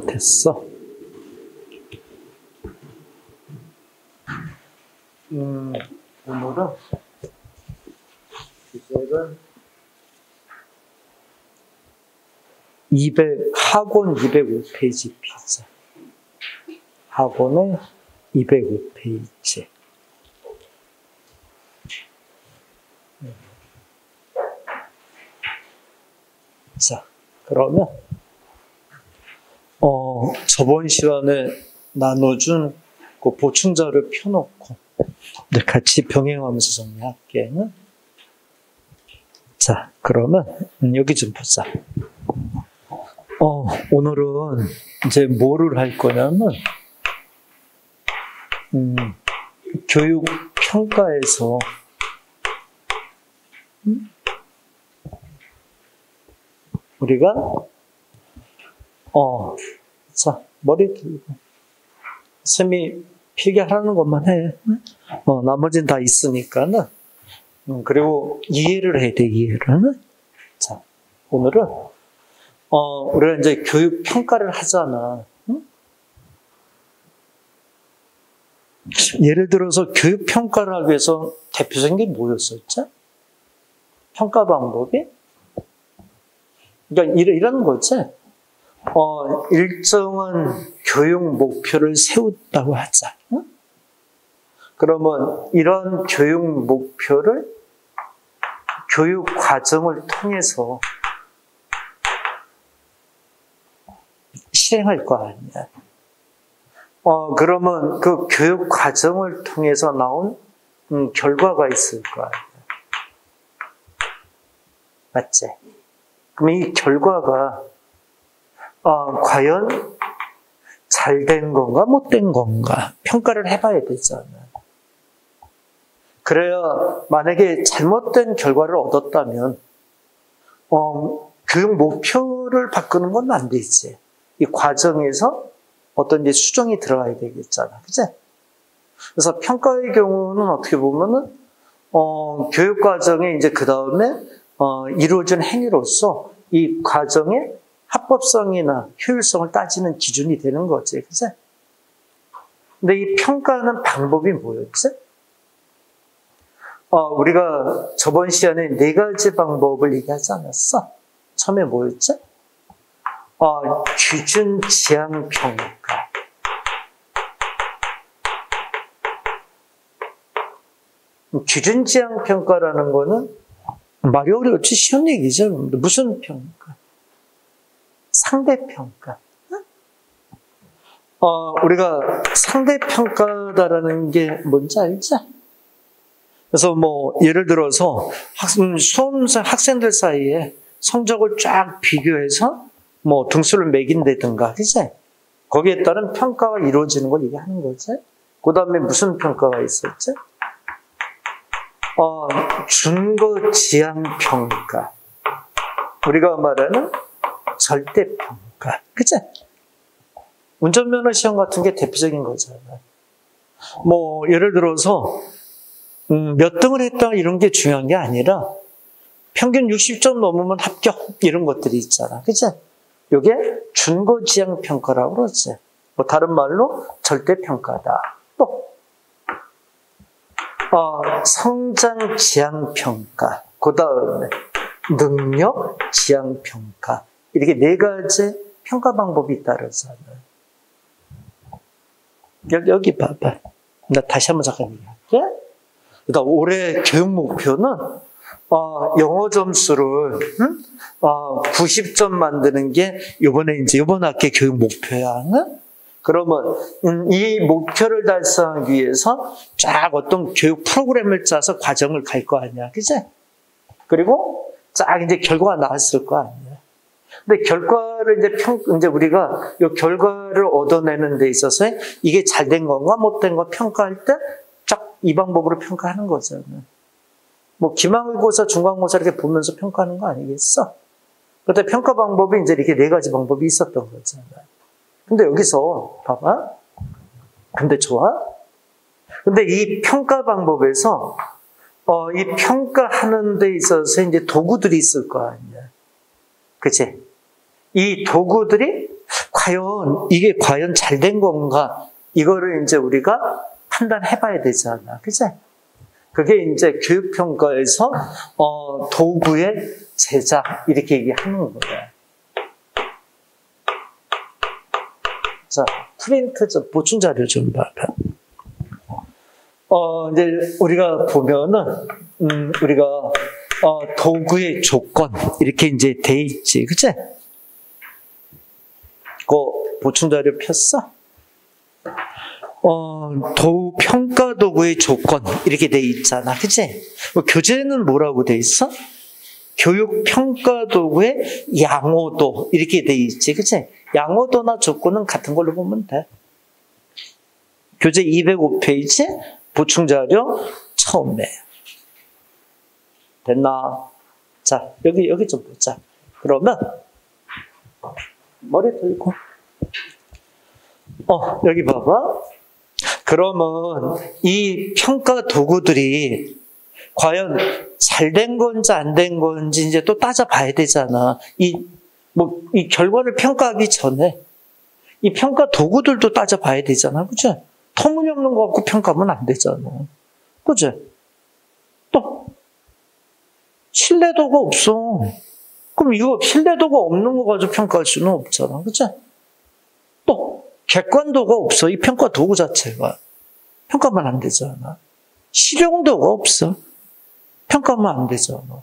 됐어. 오늘은 주제는 학원 205페이지 피자. 학원의 205페이지. 자, 그러면 저번 시간에 나눠준 그 보충자를 펴놓고 같이 병행하면서 정리할게요. 자, 그러면 여기 좀 보자. 오늘은 이제 뭐를 할 거냐면 교육 평가에서 우리가 자, 머리 들고 쌤이 필기하라는 것만 해. 나머지는 다 있으니까는. 그리고 이해를 해야 돼, 이해를. 자, 오늘은 우리가 이제 교육 평가를 하잖아. 응? 예를 들어서 교육 평가를 하기 위해서 대표적인 게 뭐였었죠? 평가 방법이? 그러니까 이런 거지. 일정한 교육 목표를 세웠다고 하자. 응? 그러면 이런 교육 목표를 교육 과정을 통해서 실행할 거 아니야. 그러면 그 교육 과정을 통해서 나온 결과가 있을 거 아니야. 맞지? 그럼 이 결과가 과연 잘된 건가, 못된 건가 평가를 해봐야 되잖아. 그래야 만약에 잘못된 결과를 얻었다면 교육 목표를 바꾸는 건 안 되지. 이 과정에서 어떤 이제 수정이 들어가야 되겠잖아. 그치? 그래서 평가의 경우는 어떻게 보면은 교육 과정에 이제 그 다음에 이루어진 행위로서 이 과정의 합법성이나 효율성을 따지는 기준이 되는 거지. 그치? 근데 이 평가하는 방법이 뭐였지? 우리가 저번 시간에 4가지 방법을 얘기하지 않았어? 처음에 뭐였지? 기준 지향 평가. 기준 지향 평가라는 거는 말이 어렵지 쉬운 얘기죠. 무슨 평가? 상대 평가. 우리가 상대 평가다라는 게 뭔지 알지? 그래서 예를 들어서 수험생 학생들 사이에 성적을 쫙 비교해서 등수를 매긴다든가, 그치? 거기에 따른 평가가 이루어지는 걸 얘기하는 거지. 그 다음에 무슨 평가가 있었지? 준거 지향 평가. 우리가 말하는 절대 평가, 그치? 운전면허 시험 같은 게 대표적인 거잖아. 예를 들어서 몇 등을 했다 이런 게 중요한 게 아니라 평균 60점 넘으면 합격 이런 것들이 있잖아. 그치? 이게 준거 지향 평가라고 그러지. 다른 말로 절대 평가다. 또 성장 지향 평가. 그 다음에 능력 지향 평가. 이렇게 4가지 평가 방법이 있다 그러잖아. 여기 봐봐. 나 다시 한번 잠깐 얘기할게. 그러니까 올해 교육 목표는 영어 점수를 90점 만드는 게 이번 학기 교육 목표야. 그러면 이 목표를 달성하기 위해서 쫙 어떤 교육 프로그램을 짜서 과정을 갈 거 아니야, 그치? 그리고 쫙 이제 결과가 나왔을 거 아니야. 근데 결과를 이제 우리가 이 결과를 얻어내는 데 있어서 이게 잘된 건가 못된 거 평가할 때 쫙 이 방법으로 평가하는 거잖아. 기말고사, 중간고사 이렇게 보면서 평가하는 거 아니겠어? 그때 평가 방법이 이제 이렇게 4가지 방법이 있었던 거잖아. 근데 여기서 봐봐. 근데 좋아? 근데 이 평가 방법에서 이 평가하는 데 있어서 이제 도구들이 있을 거 아니야. 그치? 이 도구들이 과연 이게 과연 잘 된 건가? 이거를 이제 우리가 판단해 봐야 되잖아. 그치? 그게 이제 교육평가에서 도구의 제작 이렇게 얘기하는 거야. 자, 프린트 좀 보충 자료 좀 봐봐. 이제 우리가 보면은 우리가 도구의 조건 이렇게 이제 돼 있지, 그치? 그 보충 자료 폈어? 평가 도구의 조건 이렇게 돼 있잖아, 그치? 교재는 뭐라고 돼 있어? 교육 평가 도구의 양호도 이렇게 돼 있지, 그치? 양호도나 조건은 같은 걸로 보면 돼. 교재 205페이지 보충 자료 처음에 됐나? 자, 여기 좀 보자. 그러면 머리 들고 여기 봐봐. 그러면 이 평가 도구들이 과연 잘 된 건지 안 된 건지 이제 또 따져봐야 되잖아. 이 결과를 평가하기 전에 이 평가 도구들도 따져봐야 되잖아, 그치? 터무니없는 거 갖고 평가하면 안 되잖아, 그치? 또 신뢰도가 없어. 그럼 이거 신뢰도가 없는 거 가지고 평가할 수는 없잖아, 그치? 또 객관도가 없어. 이 평가 도구 자체가 평가하면 안 되잖아. 실용도가 없어. 평가하면 안 되잖아.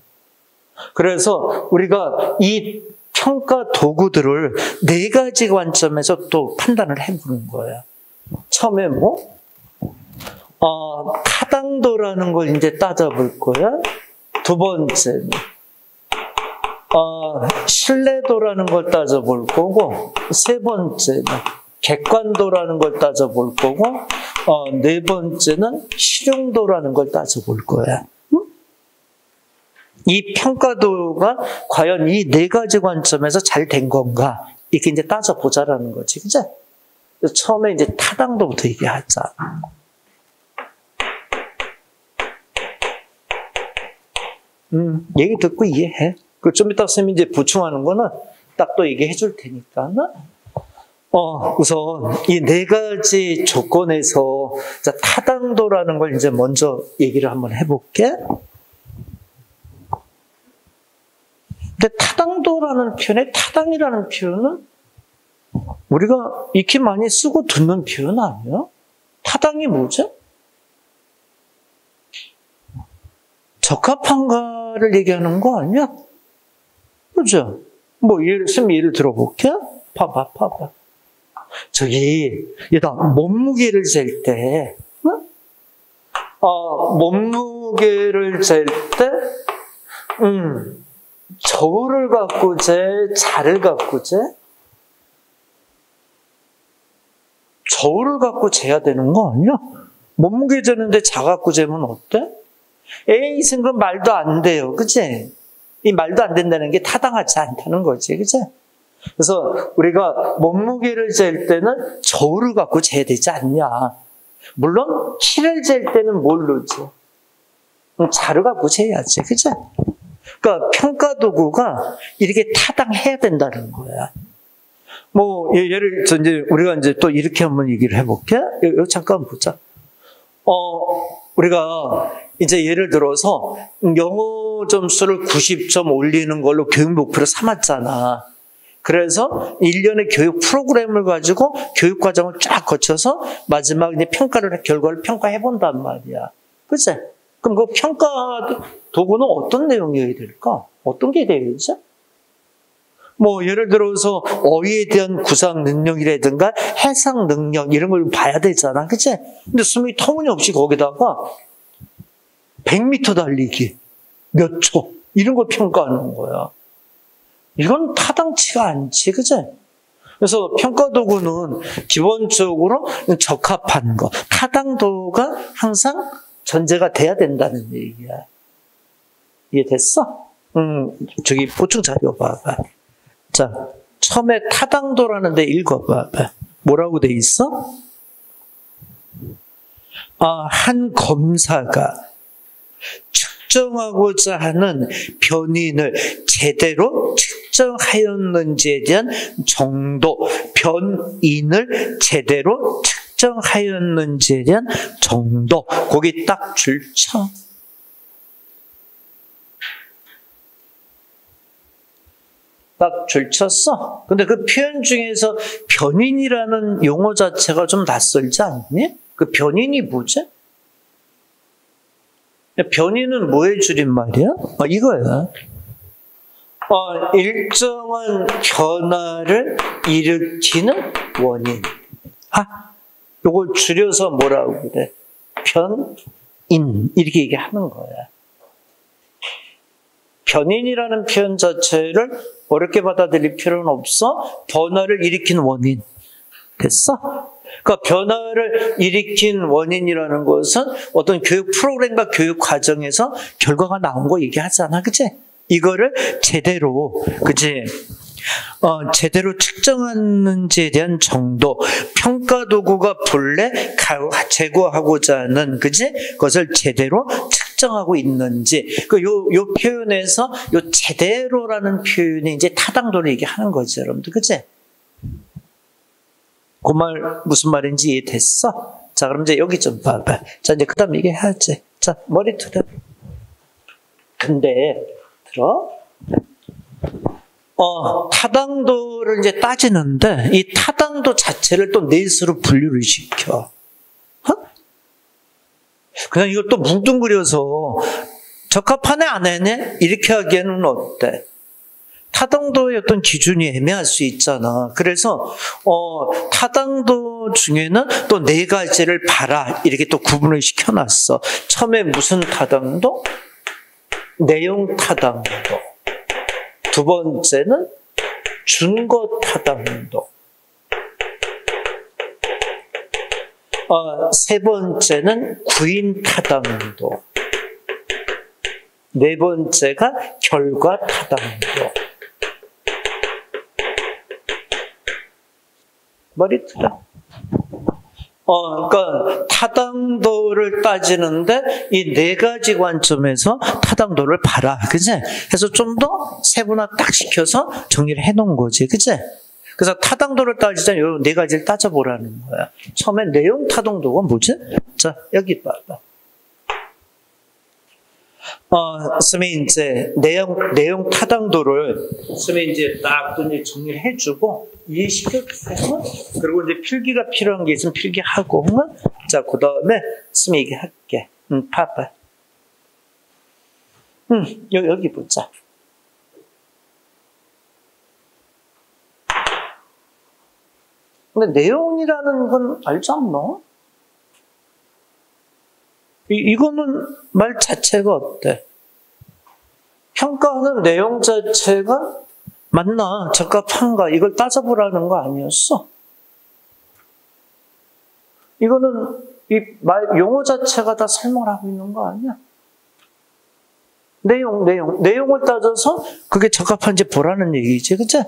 그래서 우리가 이 평가 도구들을 4가지 관점에서 또 판단을 해보는 거야. 처음에 타당도라는 걸 이제 따져볼 거야. 두 번째는 신뢰도라는 걸 따져볼 거고, 세 번째는 객관도라는 걸 따져볼 거고, 네 번째는 실용도라는 걸 따져볼 거야. 이 평가도가 과연 이 4가지 관점에서 잘 된 건가? 이렇게 이제 따져보자라는 거지, 그치? 처음에 이제 타당도부터 얘기하자. 얘기 듣고 이해해. 좀 이따 선생님이 이제 보충하는 거는 딱 또 얘기해 줄 테니까. 우선 이 4가지 조건에서 타당도라는 걸 이제 먼저 얘기를 한번 해볼게. 근데 타당도라는 표현에 타당이라는 표현은 우리가 익히 많이 쓰고 듣는 표현 아니야? 타당이 뭐죠? 적합한가를 얘기하는 거 아니야? 그죠? 예를 들어볼게. 봐봐. 얘다 몸무게를 잴 때, 몸무게를 잴 때, 저울을 갖고 재, 자를 갖고 재? 저울을 갖고 재야 되는 거 아니야? 몸무게 재는데 자 갖고 재면 어때? 에이, 그럼 말도 안 돼요. 그치? 이 말도 안 된다는 게 타당하지 않다는 거지. 그치? 그래서 우리가 몸무게를 잴 때는 저울을 갖고 재야 되지 않냐. 물론 키를 잴 때는 뭘로 재? 자를 갖고 재야지. 그치? 그러니까 평가 도구가 이렇게 타당해야 된다는 거야. 예를 들어 이제 우리가 이제 또 이렇게 한번 얘기를 해볼게. 여기 잠깐 보자. 우리가 이제 예를 들어서 영어 점수를 90점 올리는 걸로 교육 목표를 삼았잖아. 그래서 1년의 교육 프로그램을 가지고 교육 과정을 쫙 거쳐서 마지막 이제 결과를 평가해 본단 말이야. 그치? 그럼 그 평가 도구는 어떤 내용이어야 될까? 어떤 게 되어야지? 예를 들어서 어휘에 대한 구상 능력이라든가 해석 능력 이런 걸 봐야 되잖아. 그치? 근데 수명이 터무니없이 거기다가 100m 달리기, 몇 초, 이런 걸 평가하는 거야. 이건 타당치가 않지, 그치? 그래서 평가 도구는 기본적으로 적합한 거, 타당도가 항상 전제가 돼야 된다는 얘기야. 이해됐어? 저기 보충 자료 봐봐. 자, 처음에 타당도라는 데 읽어봐봐. 뭐라고 돼 있어? 한 검사가 측정하고자 하는 변인을 제대로 측정하였는지에 대한 정도, 변인을 제대로 측정하였는지에 대한 정도, 거기 딱 줄쳐. 딱 줄쳤어. 근데 그 표현 중에서 변인이라는 용어 자체가 좀 낯설지 않니? 그 변인이 뭐지? 변인은 뭐의 줄임말이야? 이거야. 일정한 변화를 일으키는 원인. 요걸 줄여서 뭐라고 그래? 변인. 이렇게 얘기하는 거야. 변인이라는 표현 자체를 어렵게 받아들일 필요는 없어. 변화를 일으킨 원인. 됐어? 그러니까 변화를 일으킨 원인이라는 것은 어떤 교육 프로그램과 교육 과정에서 결과가 나온 거 얘기하잖아. 그치? 이거를 제대로, 그치? 제대로 측정하는지에 대한 정도, 평가 도구가 본래 제고하고자 하는, 그치? 그것을 제대로 측정하고 있는지, 요 표현에서 요 제대로라는 표현이 이제 타당도를 얘기하는 거죠, 여러분들. 그치? 그 말 무슨 말인지 이해됐어? 자, 그럼 이제 여기 좀 봐봐. 자, 이제 그 다음 얘기해야지. 자, 머리 들어. 근데, 들어? 타당도를 이제 따지는데, 이 타당도 자체를 또 넷으로 분류를 시켜. 그냥 이걸 또 뭉뚱그려서, 적합하네, 안 하네? 이렇게 하기에는 어때? 타당도의 어떤 기준이 애매할 수 있잖아. 그래서 타당도 중에는 또 네 가지를 봐라. 이렇게 또 구분을 시켜놨어. 처음에 무슨 타당도? 내용 타당도. 두 번째는 준거 타당도. 세 번째는 구인 타당도. 네 번째가 결과 타당도. 머리 틀어. 그러니까 타당도를 따지는데 이 네 가지 관점에서 타당도를 봐라. 그치? 그래서 좀 더 세분화 딱 시켜서 정리를 해 놓은 거지. 그치? 그래서 타당도를 따지자 이 네 가지를 따져보라는 거야. 처음에 내용 타당도가 뭐지? 자, 여기 봐봐. 쌤이 이제 내용 타당도를 쌤이 이제 딱 정리를 해주고 이해시켜주고, 그리고 이제 필기가 필요한 게 있으면 필기하고, 자, 그 다음에 쌤이 얘기할게. 봐봐. 여기 보자. 근데 내용이라는 건 알지 않나? 이거는 말 자체가 어때? 평가하는 내용 자체가 맞나? 적합한가? 이걸 따져보라는 거 아니었어? 이거는 이 용어 자체가 다 설명을 하고 있는 거 아니야? 내용을 따져서 그게 적합한지 보라는 얘기지, 그치?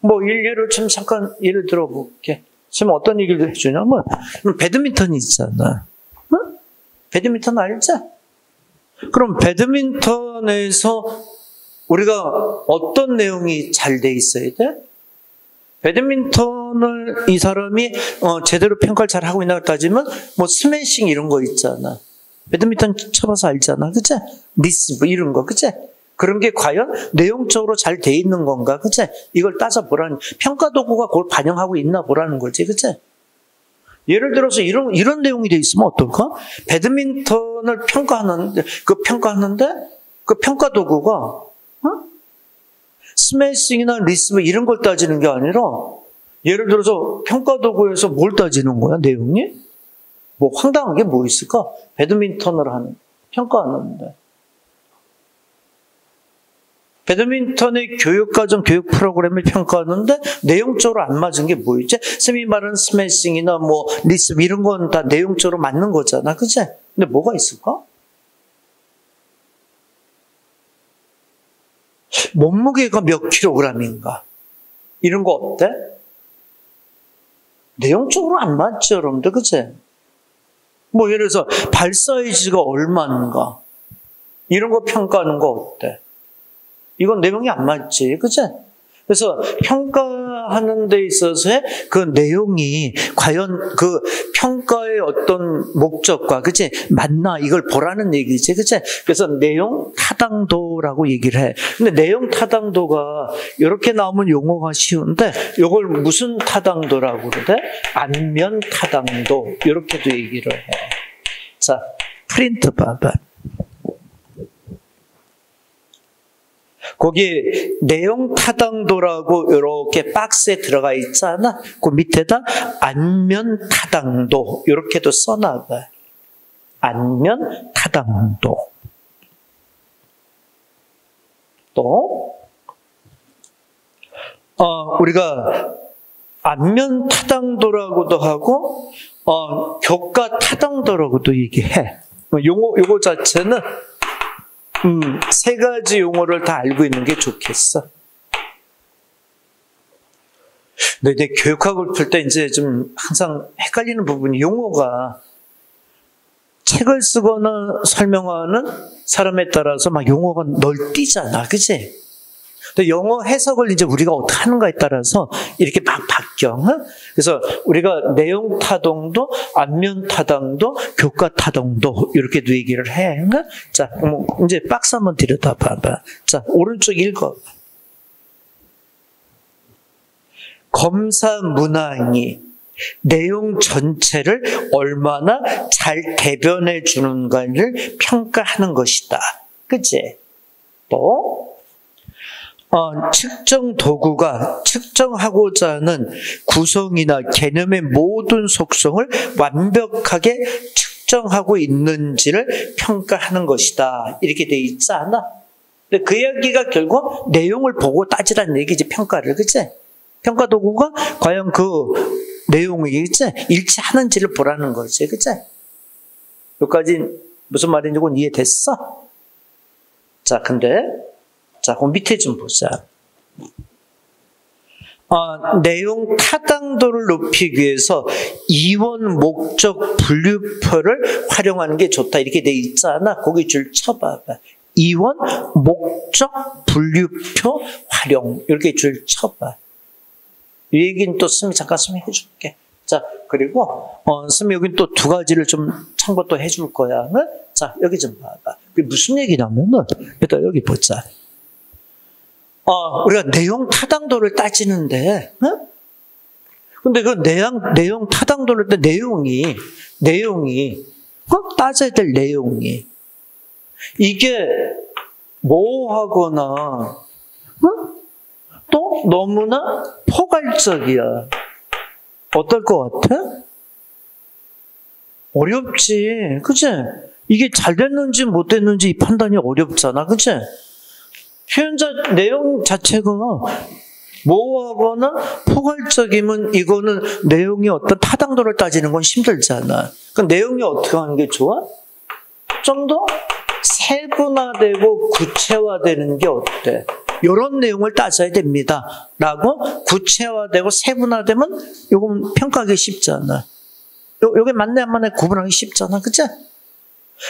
예를 좀 잠깐 예를 들어볼게. 지금 어떤 얘기를 해주냐면, 배드민턴이 있잖아. 응? 배드민턴 알지? 그럼 배드민턴에서 우리가 어떤 내용이 잘 돼 있어야 돼? 배드민턴을 이 사람이 제대로 평가를 잘 하고 있나 따지면 스매싱 이런 거 있잖아. 배드민턴 쳐봐서 알잖아. 그치? 리스브 이런 거. 그치? 그런 게 과연 내용적으로 잘 돼 있는 건가? 그치? 이걸 따져보라는, 평가 도구가 그걸 반영하고 있나 보라는 거지. 그치? 예를 들어서 이런 내용이 돼 있으면 어떨까? 배드민턴을 평가하는데 그 평가 도구가 스매싱이나 리스브 이런 걸 따지는 게 아니라, 예를 들어서 평가 도구에서 뭘 따지는 거야, 내용이? 황당한 게 뭐 있을까? 배드민턴을 평가하는데. 배드민턴의 교육과정, 교육 프로그램을 평가하는데 내용적으로 안 맞은 게 뭐 있지? 쌤이 말하는 스매싱이나 리스브 이런 건 다 내용적으로 맞는 거잖아. 그치? 근데 뭐가 있을까? 몸무게가 몇 킬로그램인가? 이런 거 어때? 내용적으로 안 맞죠, 여러분들. 그치? 예를 들어서 발 사이즈가 얼마인가? 이런 거 평가하는 거 어때? 이건 내용이 안 맞지, 그치? 그래서 평가하는 데 있어서의 그 내용이 과연 그 평가의 어떤 목적과, 그치? 맞나? 이걸 보라는 얘기지, 그치? 그래서 내용 타당도라고 얘기를 해. 근데 내용 타당도가 이렇게 나오면 용어가 쉬운데, 이걸 무슨 타당도라고 그래? 안면 타당도. 이렇게도 얘기를 해. 자, 프린트 봐봐. 거기 내용 타당도라고 이렇게 박스에 들어가 있잖아. 그 밑에다 안면 타당도 이렇게도 써놔봐. 안면 타당도. 또 우리가 안면 타당도라고도 하고 교과 타당도라고도 얘기해. 요거 자체는 세 가지 용어를 다 알고 있는 게 좋겠어. 근데 이제 교육학을 풀 때 이제 좀 항상 헷갈리는 부분이 용어가 책을 쓰거나 설명하는 사람에 따라서 막 용어가 널뛰잖아. 그치? 근데 영어 해석을 이제 우리가 어떻게 하는가에 따라서 이렇게 막 바뀌어. 그래서 우리가 내용 타당도, 안면 타당도, 교과 타당도 이렇게도 얘기를 해. 자, 이제 박스 한번 들여다 봐봐. 자, 오른쪽 읽어. 검사 문항이 내용 전체를 얼마나 잘 대변해 주는가를 평가하는 것이다. 그치? 또 측정 도구가 측정하고자 하는 구성이나 개념의 모든 속성을 완벽하게 측정하고 있는지를 평가하는 것이다. 이렇게 돼 있지 않아? 근데 그 이야기가 결국 내용을 보고 따지라는 얘기지, 평가를. 그치? 평가 도구가 과연 그 내용이 일치하는지를 보라는 거지. 그치? 여기까지 무슨 말인지 이해됐어? 자, 근데 자, 그 밑에 좀 보자. 내용 타당도를 높이기 위해서 이원 목적 분류표를 활용하는 게 좋다. 이렇게 돼 있잖아. 거기 줄 쳐봐봐. 이원 목적 분류표 활용. 이렇게 줄 쳐봐. 이 얘기는 또 잠깐 스미 해줄게. 자, 그리고 스미 여긴 또 두 가지를 좀 참고 또 해줄 거야. 네? 자, 여기 좀 봐봐. 그게 무슨 얘기냐면은 일단 여기 보자. 우리가 내용 타당도를 따지는데, 어? 근데 그 내용 타당도를 때 내용이, 따져야 될 내용이, 이게 모호하거나, 또 너무나 포괄적이야. 어떨 것 같아? 어렵지. 그치? 이게 잘 됐는지 못 됐는지 이 판단이 어렵잖아. 그치? 표현자 내용 자체가 모호하거나 포괄적이면 이거는 내용이 어떤 타당도를 따지는 건 힘들잖아. 그 내용이 어떻게 하는 게 좋아? 좀 더 세분화되고 구체화되는 게 어때? 이런 내용을 따져야 됩니다. 라고 구체화되고 세분화되면 이건 평가하기 쉽잖아. 요게 맞네 안 맞네 구분하기 쉽잖아. 그치?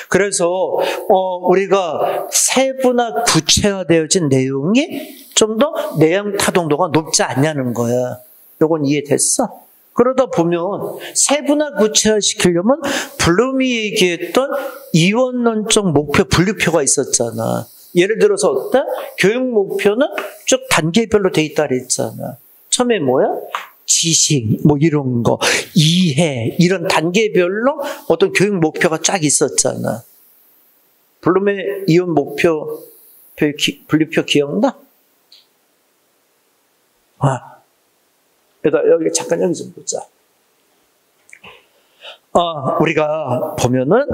그래서 우리가 세분화 구체화되어진 내용이 좀 더 내용 타당도가 높지 않냐는 거야. 요건 이해됐어? 그러다 보면 세분화 구체화 시키려면 블룸이 얘기했던 이원론적 목표 분류표가 있었잖아. 예를 들어서 어때? 교육 목표는 쭉 단계별로 돼 있다 그랬잖아. 처음에 뭐야? 지식, 이런 거, 이해, 이런 단계별로 어떤 교육 목표가 쫙 있었잖아. 블룸의 이원 목표, 분류표 기억나? 여기 잠깐 여기 좀 보자. 우리가 보면은,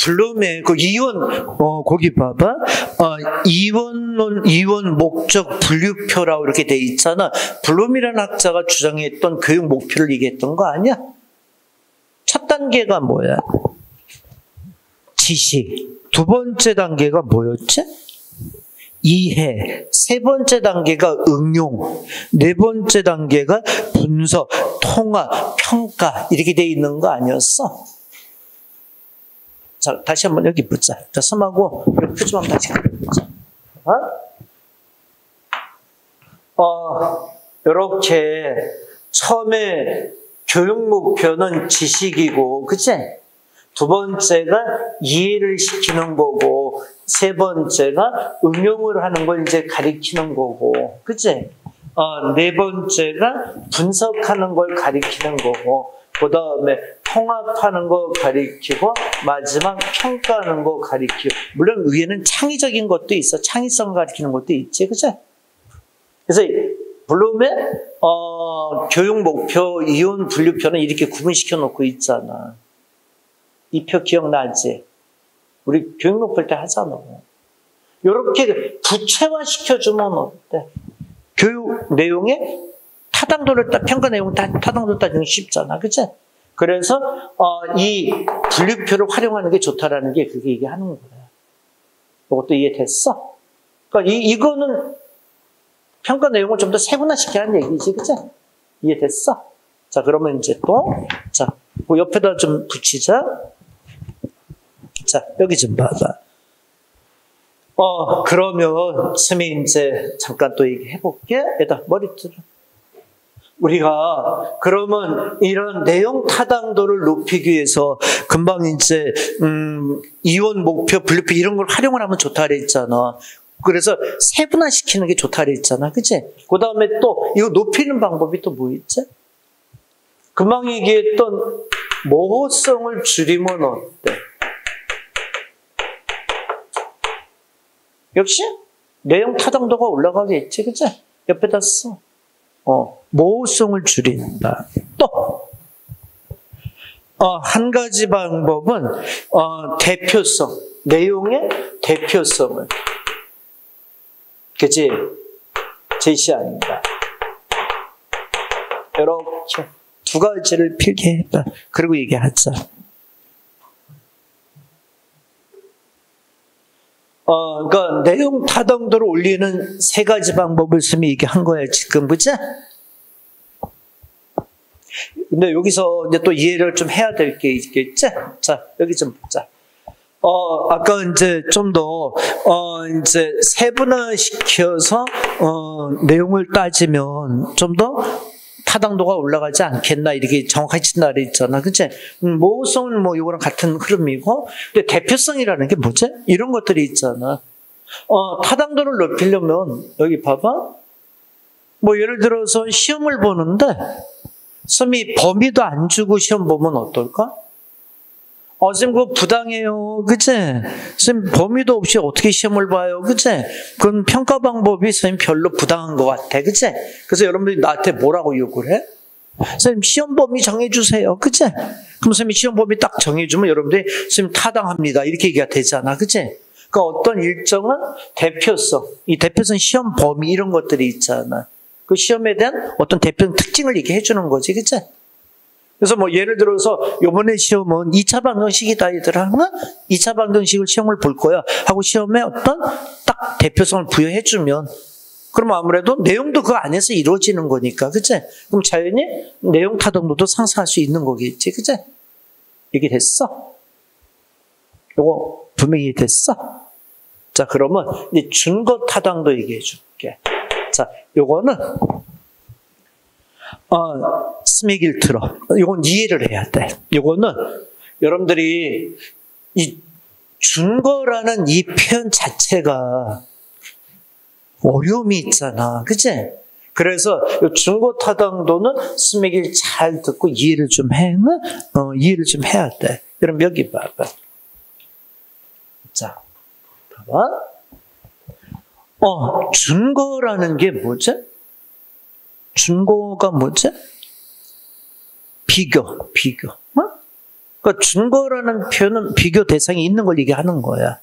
블룸의 그 이원, 거기 봐봐. 이원 목적 분류표라고 이렇게 돼 있잖아. 블룸이라는 학자가 주장했던 교육 목표를 얘기했던 거 아니야? 첫 단계가 뭐야? 지식. 두 번째 단계가 뭐였지? 이해. 세 번째 단계가 응용. 네 번째 단계가 분석, 통합, 평가. 이렇게 돼 있는 거 아니었어? 자, 다시 한번 여기 보자. 자, 섬하고 표좀 한번 다시. 이렇게 처음에 교육 목표는 지식이고, 그치? 두 번째가 이해를 시키는 거고, 세 번째가 응용을 하는 걸 이제 가리키는 거고, 그치? 네 번째가 분석하는 걸 가리키는 거고, 그 다음에 통합하는 거 가리키고, 마지막 평가하는 거 가리키고, 물론 위에는 창의적인 것도 있어. 창의성 가리키는 것도 있지, 그치? 그래서 블룸의 교육 목표, 이론 분류표는 이렇게 구분시켜 놓고 있잖아. 이 표 기억나지? 우리 교육 목표 때 하잖아. 이렇게 구체화 시켜주면 어때? 교육 내용에 평가 내용 타당도를 따지는 게 쉽잖아. 그치? 그래서 이 분류표를 활용하는 게 좋다라는 게 그게 얘기하는 거야. 이것도 이해됐어? 그러니까 이거는 평가 내용을 좀 더 세분화시키라는 얘기지, 그치? 이해됐어? 자, 그러면 이제 그 옆에다 좀 붙이자. 자, 여기 좀 봐봐. 그러면, 스미 이제 잠깐 또 얘기해볼게. 여기다 머리 들어. 우리가, 그러면 이런 내용 타당도를 높이기 위해서 금방 이제, 이원 목표, 분류표 이런 걸 활용을 하면 좋다 그랬잖아. 그래서 세분화시키는 게 좋다 그랬잖아. 그치? 그 다음에 또 이거 높이는 방법이 또 뭐 있지? 금방 얘기했던 모호성을 줄이면 어때? 역시 내용 타당도가 올라가겠지. 그치? 옆에다 써. 모호성을 줄인다. 또 한 가지 방법은 대표성, 내용의 대표성을 그치? 제시한다. 이렇게 두 가지를 필기해봐. 그리고 얘기하자. 그러니까 내용 타당도를 올리는 세 가지 방법을 쓰면 얘기한 거야, 지금. 그치? 근데 여기서 이제 또 이해를 좀 해야 될 게 있겠지? 자, 여기 좀 보자. 아까 이제 좀 더, 이제 세분화시켜서, 내용을 따지면 좀 더 타당도가 올라가지 않겠나, 이렇게 정확하게 친다 그랬잖아. 그치? 모호성은 뭐 이거랑 같은 흐름이고, 근데 대표성이라는 게 뭐지? 이런 것들이 있잖아. 타당도를 높이려면, 여기 봐봐. 뭐 예를 들어서 시험을 보는데, 쌤이 범위도 안 주고 시험 보면 어떨까? 쌤, 그거 부당해요. 그치? 쌤, 범위도 없이 어떻게 시험을 봐요. 그치? 그건 평가 방법이 쌤 별로 부당한 것 같아. 그치? 그래서 여러분들이 나한테 뭐라고 요구를 해? 쌤, 시험 범위 정해주세요. 그치? 그럼 쌤이 시험 범위 딱 정해주면 여러분들이 쌤 타당합니다. 이렇게 얘기가 되잖아. 그치? 그러니까 어떤 일정한 대표성, 이 대표성 시험 범위 이런 것들이 있잖아. 그 시험에 대한 어떤 대표적 특징을 얘기해 주는 거지. 그치? 그래서 뭐 예를 들어서 요번에 시험은 2차 방정식이다 얘들아. 2차 방정식을 시험을 볼 거야 하고 시험에 어떤 딱 대표성을 부여해 주면 그럼 아무래도 내용도 그 안에서 이루어지는 거니까. 그치? 그럼 자연히 내용 타당도도 상승할 수 있는 거겠지. 그치? 얘기됐어? 요거 분명히 됐어? 자, 그러면 이제 준거 타당도 얘기해 줄게. 자, 요거는 스미길 틀어. 이건 이해를 해야 돼. 이거는 여러분들이 이 준거라는 이 표현 자체가 어려움이 있잖아. 그치? 그래서 이 준거 타당도는 스미길 잘 듣고 이해를 좀 해. 이해를 좀 해야 돼. 그럼 여기 봐봐. 자, 봐봐. 준거라는 게 뭐지? 준거가 뭐지? 비교. 그러니까 준거라는 표현은 비교 대상이 있는 걸 얘기하는 거야.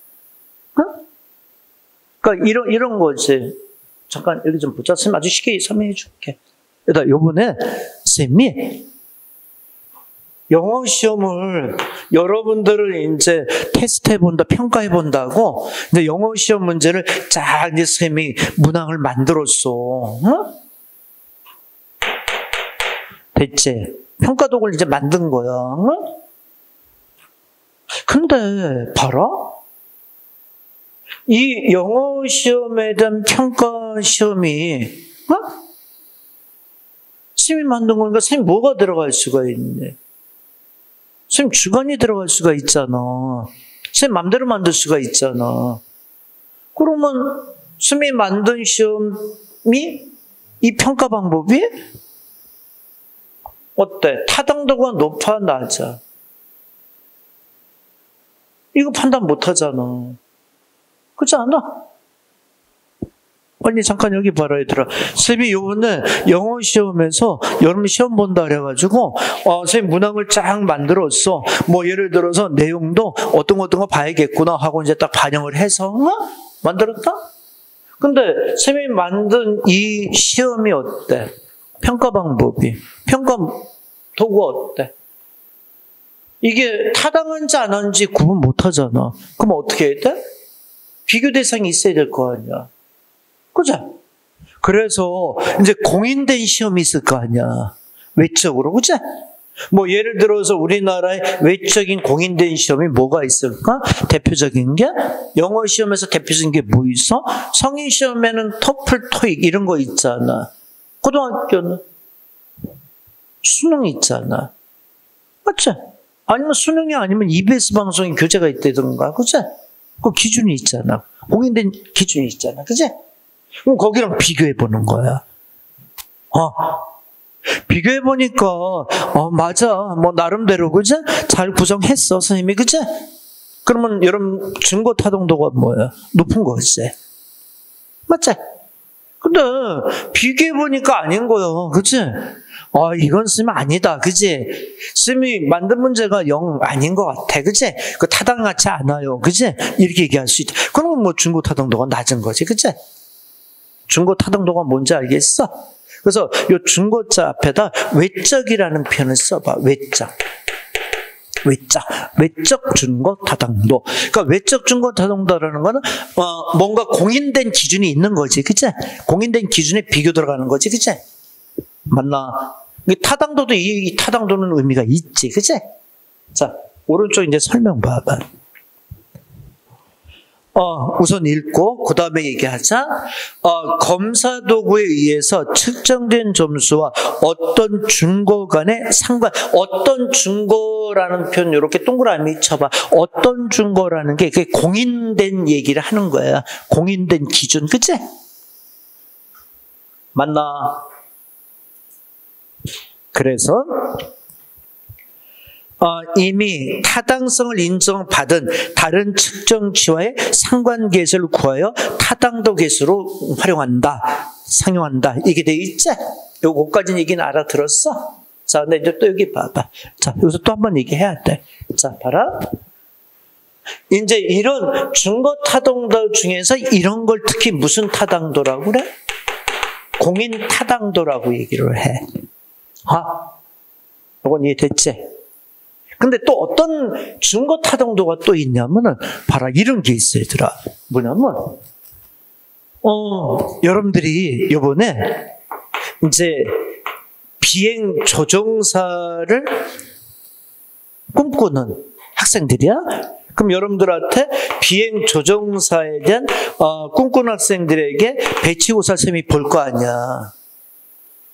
그러니까 이런 거지. 잠깐 여기 좀 보자. 쌤 아주 쉽게 설명해 줄게. 일단 요번에 쌤이 영어 시험을 여러분들을 이제 테스트해 본다, 평가해 본다고. 근데 영어 시험 문제를 쫙 이제 쌤이 문항을 만들었어. 됐지? 평가 도구를 이제 만든 거야. 근데 봐라. 이 영어 시험에 대한 평가 시험이 선생님이 만든 거니까 선생님 뭐가 들어갈 수가 있네. 선생님 주관이 들어갈 수가 있잖아. 선생님 맘대로 만들 수가 있잖아. 그러면 선생님이 만든 시험이 이 평가 방법이 어때? 타당도가 높아, 낮아? 이거 판단 못 하잖아. 그렇지 않아? 아니, 잠깐 여기 봐라, 얘들아. 선생님이 요번에 영어 시험에서 여러분 시험 본다 그래가지고, 선생님 문항을 쫙 만들었어. 뭐, 예를 들어서 내용도 어떤 거 봐야겠구나 하고 이제 딱 반영을 해서, 만들었다? 근데 선생님이 만든 이 시험이 어때? 평가 방법이. 평가 도구 어때? 이게 타당한지 안 한지 구분 못 하잖아. 그럼 어떻게 해야 돼? 비교 대상이 있어야 될 거 아니야. 그죠? 그래서 이제 공인된 시험이 있을 거 아니야. 외적으로. 그죠? 뭐 예를 들어서 우리나라의 외적인 공인된 시험이 뭐가 있을까? 대표적인 게 영어 시험에서 대표적인 게 뭐 있어? 성인 시험에는 토플, 토익 이런 거 있잖아. 고등학교는 수능 있잖아. 맞지? 아니면 수능이 아니면 EBS 방송에 교재가 있다든가. 그치? 그 기준이 있잖아. 공인된 기준이 있잖아. 그치? 그럼 거기랑 비교해보는 거야. 비교해보니까, 맞아. 뭐, 나름대로, 그치? 잘 구성했어, 선생님이. 그치? 그러면 여러분, 증거 타당도가 뭐야? 높은 거지. 맞지? 근데, 비교해보니까 아닌 거야. 그치? 이건 쓰면 아니다. 그치? 쌤이 만든 문제가 영 아닌 것 같아. 그치? 그 타당하지 않아요. 그치? 이렇게 얘기할 수 있다. 그러면 뭐 중고 타당도가 낮은 거지. 그치? 중고 타당도가 뭔지 알겠어? 그래서 요 중고자 앞에다 외적이라는 표현을 써봐. 외적 중고 타당도. 그러니까 외적 중고 타당도라는 거는 뭔가 공인된 기준이 있는 거지. 그치? 공인된 기준에 비교 들어가는 거지. 그치? 맞나? 타당도도 이 타당도는 의미가 있지. 그치? 자, 오른쪽 이제 설명 봐봐. 우선 읽고 그 다음에 얘기하자. 검사 도구에 의해서 측정된 점수와 어떤 증거 간의 상관. 어떤 증거라는 표현 이렇게 동그라미 쳐봐. 어떤 증거라는 게 그게 공인된 얘기를 하는 거야. 공인된 기준. 그치? 맞나? 그래서 이미 타당성을 인정받은 다른 측정치와의 상관계수를 구하여 타당도 계수로 활용한다, 상용한다. 이게 돼 있지? 요거까지는 얘기는 알아들었어? 자, 근데 이제 또 여기 봐봐. 자, 여기서 또 한 번 얘기해야 돼. 자, 봐라. 이제 이런 증거 타당도 중에서 이런 걸 특히 무슨 타당도라고 그래? 공인 타당도라고 얘기를 해. 이건 이해됐지? 근데 또 어떤 증거 타당도가 또 있냐면은, 봐라, 이런 게 있어, 얘들아. 뭐냐면, 여러분들이 요번에 이제 비행 조종사를 꿈꾸는 학생들이야? 그럼 여러분들한테 비행 조종사에 대한 꿈꾸는 학생들에게 배치고사 쌤이 볼 거 아니야.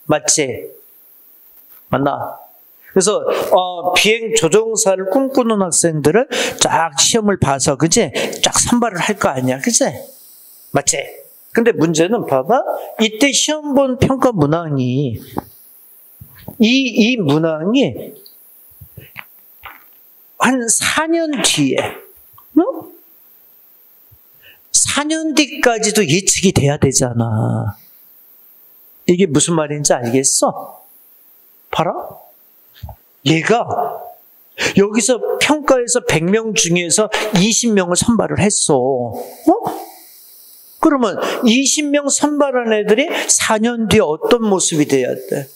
맞지? 맞나? 그래서 비행 조종사를 꿈꾸는 학생들을 쫙 시험을 봐서 그치? 쫙 선발을 할 거 아니야. 그치? 맞지? 근데 문제는 봐봐. 이때 시험 본 평가 문항이 이 문항이 한 4년 뒤에 4년 뒤까지도 예측이 돼야 되잖아. 이게 무슨 말인지 알겠어? 봐라. 얘가 여기서 평가에서 100명 중에서 20명을 선발을 했어. 그러면 20명 선발한 애들이 4년 뒤에 어떤 모습이 돼야 돼?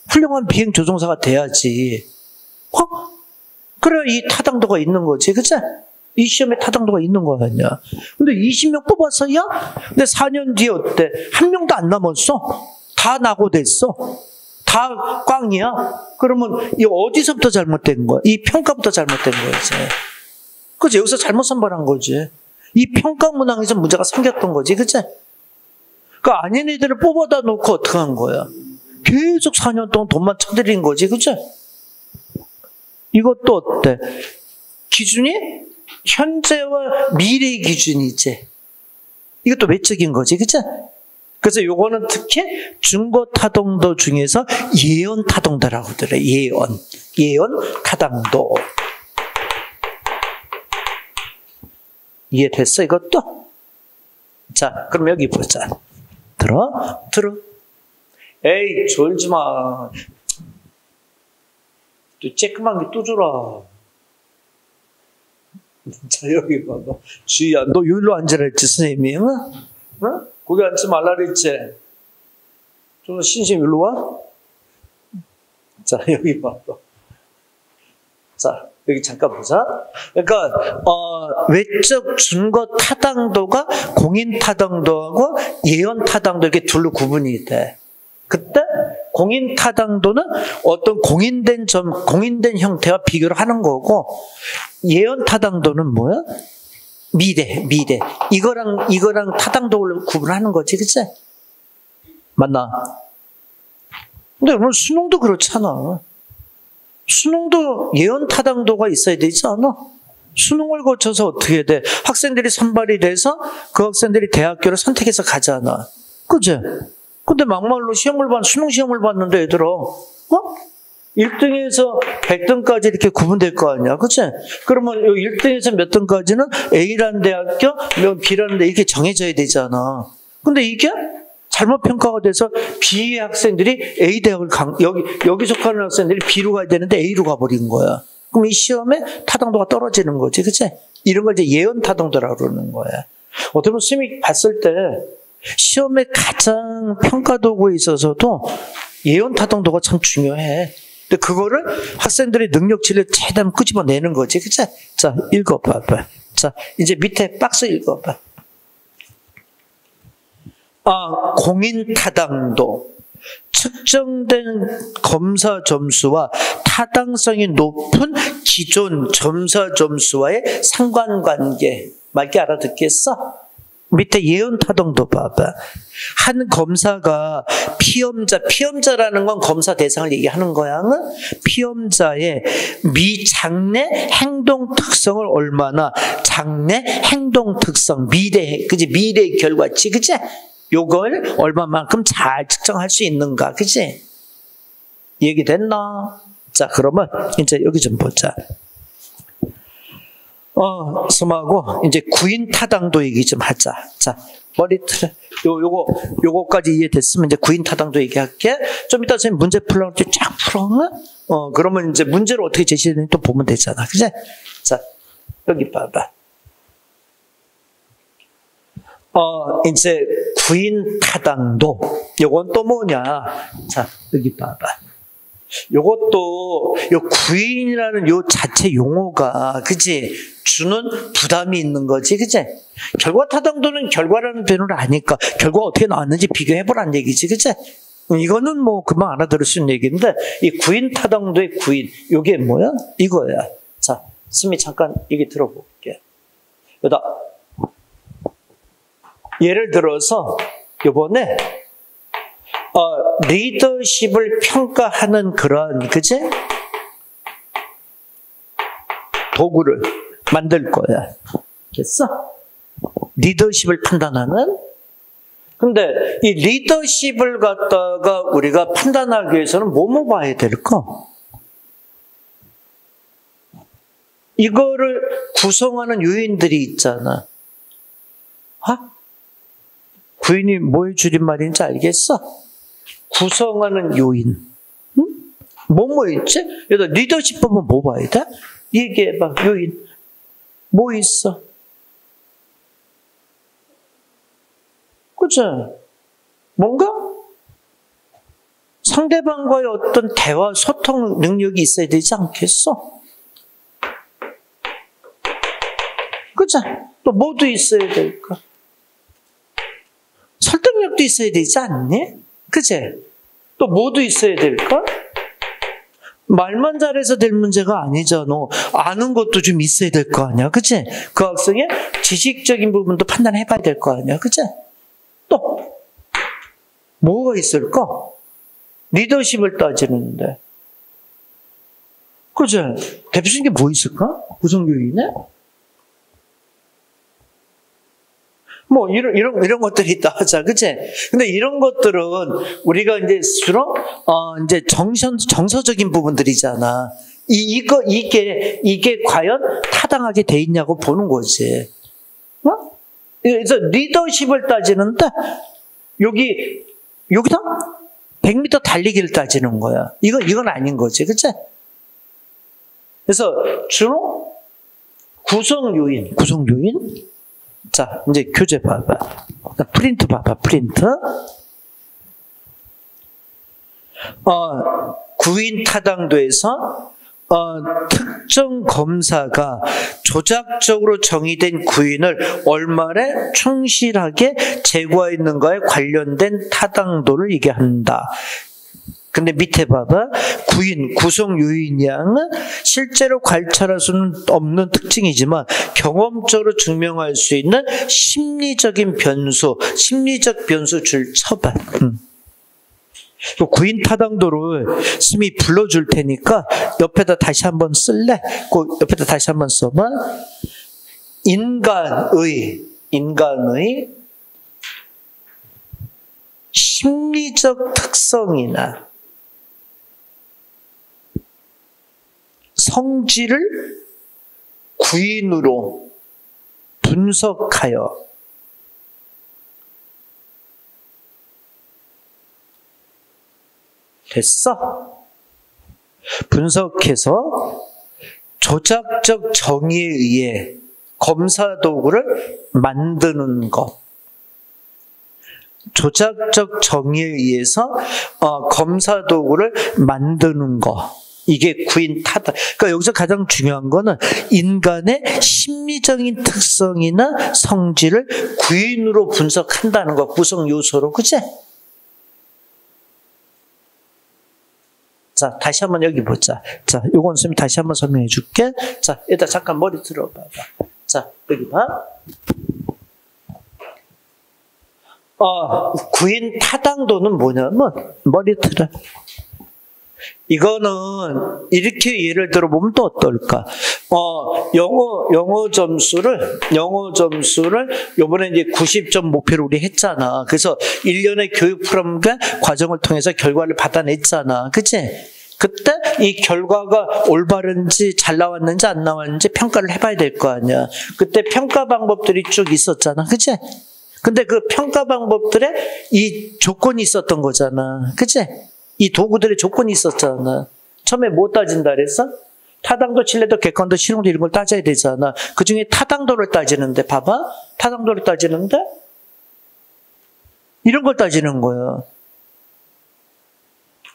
훌륭한 비행 조종사가 돼야지. 그래야 이 타당도가 있는 거지. 그치? 이 시험에 타당도가 있는 거 아니야. 근데 20명 뽑았어야? 근데 4년 뒤에 어때? 한 명도 안 남았어. 다 낙오됐어. 다 꽝이야. 그러면 이 어디서부터 잘못된 거야? 이 평가부터 잘못된 거지. 그치? 여기서 잘못 선발한 거지. 이 평가 문항에서 문제가 생겼던 거지, 그치? 그러니까 아닌 애들을 뽑아다 놓고 어떻게 한 거야? 계속 4년 동안 돈만 쳐들인 거지, 그치? 이것도 어때? 기준이 현재와 미래의 기준이지. 이것도 외적인 거지, 그치? 그래서 요거는 특히 중고타당도 중에서 예언타당도라고 하더래. 예언타당도. 이해됐어, 이것도? 자, 그럼 여기 보자. 들어. 에이, 졸지 마. 또 쬐끄만 게 또 줘라. 자, 여기 봐봐. 주희야, 너 여기로 앉으라 했지, 선생님이? 응? 거기 앉지 말라 그랬지? 좀 신심 일로 와? 자, 여기 봐봐. 자, 여기 잠깐 보자. 그러니까, 외적 준거 타당도가 공인 타당도하고 예언 타당도 이렇게 둘로 구분이 돼. 그때 공인 타당도는 어떤 공인된 형태와 비교를 하는 거고, 예언 타당도는 뭐야? 미래. 이거랑 타당도를 구분하는 거지, 그치? 맞나? 근데 오늘 수능도 그렇잖아. 수능도 예언 타당도가 있어야 되지 않아? 수능을 거쳐서 어떻게 돼? 학생들이 선발이 돼서 그 학생들이 대학교를 선택해서 가잖아. 그치? 근데 막말로 수능 시험을 봤는데 얘들아, 1등에서 100등까지 이렇게 구분될 거 아니야. 그치? 그러면 1등에서 몇 등까지는 A라는 대학교, B라는 데 이렇게 정해져야 되잖아. 근데 이게 잘못 평가가 돼서 B 학생들이 A 대학을 여기 속하는 학생들이 B로 가야 되는데 A로 가버린 거야. 그럼 이 시험에 타당도가 떨어지는 거지. 그치? 이런 걸 이제 예언 타당도라고 그러는 거야. 어떻게 보면 스님이 봤을 때 시험의 가장 평가 도구에 있어서도 예언 타당도가 참 중요해. 근데 그거를 학생들의 능력치를 최대한 끄집어내는 거지. 그치? 자, 읽어봐봐. 자, 이제 밑에 박스 읽어봐. 공인 타당도. 측정된 검사 점수와 타당성이 높은 기존 점사 점수와의 상관관계. 맑게 알아듣겠어? 밑에 예언 타당도 봐봐. 한 검사가 피험자라는 건 검사 대상을 얘기하는 거야. 피험자의 장래 행동 특성을 얼마나 장래 행동 특성, 미래의 결과치, 그치? 요걸 얼마만큼 잘 측정할 수 있는가, 그치? 얘기됐나? 자, 그러면 이제 여기 좀 보자. 스마고 이제 구인 타당도 얘기 좀 하자. 자, 머리 틀어. 요거까지 이해됐으면 이제 구인 타당도 얘기할게. 좀 이따 선생님 문제 풀라고 쫙 풀어. 그러면 이제 문제를 어떻게 제시되는지 또 보면 되잖아. 그치? 자, 여기 봐봐. 이제 구인 타당도. 요건 또 뭐냐? 자, 여기 봐봐. 요것도 요 구인이라는 요 자체 용어가 그치 주는 부담이 있는 거지, 그치? 결과 타당도는 결과라는 표현을 아니까 결과 어떻게 나왔는지 비교해보라는 얘기지, 그치? 이거는 뭐 금방 알아들을 수 있는 얘기인데 이 구인 타당도의 구인 요게 뭐야? 이거야. 자, 스미 잠깐 얘기 들어볼게. 여기다 예를 들어서 요번에 리더십을 평가하는 그런, 그치? 도구를 만들 거야. 됐어? 리더십을 판단하는? 근데 이 리더십을 갖다가 우리가 판단하기 위해서는 뭐뭐 봐야 될까? 이거를 구성하는 요인들이 있잖아. 구인이 뭐의 줄임말인지 알겠어? 구성하는 요인. 응? 뭐 있지? 여기다 리더십 보면 뭐 봐야 돼? 얘기해봐, 요인. 뭐 있어? 그치? 뭔가? 상대방과의 어떤 대화, 소통 능력이 있어야 되지 않겠어? 그치? 또 뭐도 있어야 될까? 설득력도 있어야 되지 않니? 그치? 또 뭐도 있어야 될까? 말만 잘해서 될 문제가 아니잖아. 아는 것도 좀 있어야 될 거 아니야. 그치? 그 학생의 지식적인 부분도 판단해 봐야 될 거 아니야. 그치? 또 뭐가 있을까? 리더십을 따지는데. 그치? 대표적인 게 뭐 있을까? 구성요인에? 뭐, 이런 것들이 있다 하자. 그치? 근데 이런 것들은 우리가 이제 주로, 이제 정서적인 부분들이잖아. 이게 과연 타당하게 돼 있냐고 보는 거지. 어? 그래서 리더십을 따지는데, 여기다 100m 달리기를 따지는 거야. 이건 아닌 거지. 그치? 그래서 주로 구성 요인. 자, 이제 교재 봐봐. 프린트 봐봐, 프린트. 구인 타당도에서 특정 검사가 조작적으로 정의된 구인을 얼마나 충실하게 제거했는가에 관련된 타당도를 얘기한다. 근데 밑에 봐봐. 구성 요인 양은 실제로 관찰할 수는 없는 특징이지만 경험적으로 증명할 수 있는 심리적 변수 줄 쳐봐. 구인 타당도를 스미 불러줄 테니까 옆에다 다시 한번 쓸래? 옆에다 다시 한번 써봐. 인간의 심리적 특성이나 성질을 구인으로 분석하여 됐어? 분석해서 조작적 정의에 의해 검사 도구를 만드는 것. 조작적 정의에 의해서 검사 도구를 만드는 것. 이게 구인 타당. 그러니까 여기서 가장 중요한 거는 인간의 심리적인 특성이나 성질을 구인으로 분석한다는 거. 구성 요소로. 그치? 자, 다시 한번 여기 보자. 자, 요건 선생님 다시 한번 설명해 줄게. 자, 일단 잠깐 머리 들어봐봐. 자, 여기 봐. 구인 타당도는 뭐냐면, 머리 들어. 이거는 이렇게 예를 들어보면 또 어떨까? 영어 점수를 요번에 이제 90점 목표를 우리 했잖아. 그래서 1년의 교육 프로그램과 과정을 통해서 결과를 받아냈잖아. 그치? 그때 이 결과가 올바른지 잘 나왔는지 안 나왔는지 평가를 해봐야 될 거 아니야. 그때 평가 방법들이 쭉 있었잖아. 그치? 근데 그 평가 방법들에 이 조건이 있었던 거잖아. 그치? 이 도구들의 조건이 있었잖아. 처음에 뭐 따진다 그랬어? 타당도, 신뢰도, 객관도, 실용도 이런 걸 따져야 되잖아. 그 중에 타당도를 따지는데, 봐봐. 타당도를 따지는데, 이런 걸 따지는 거야.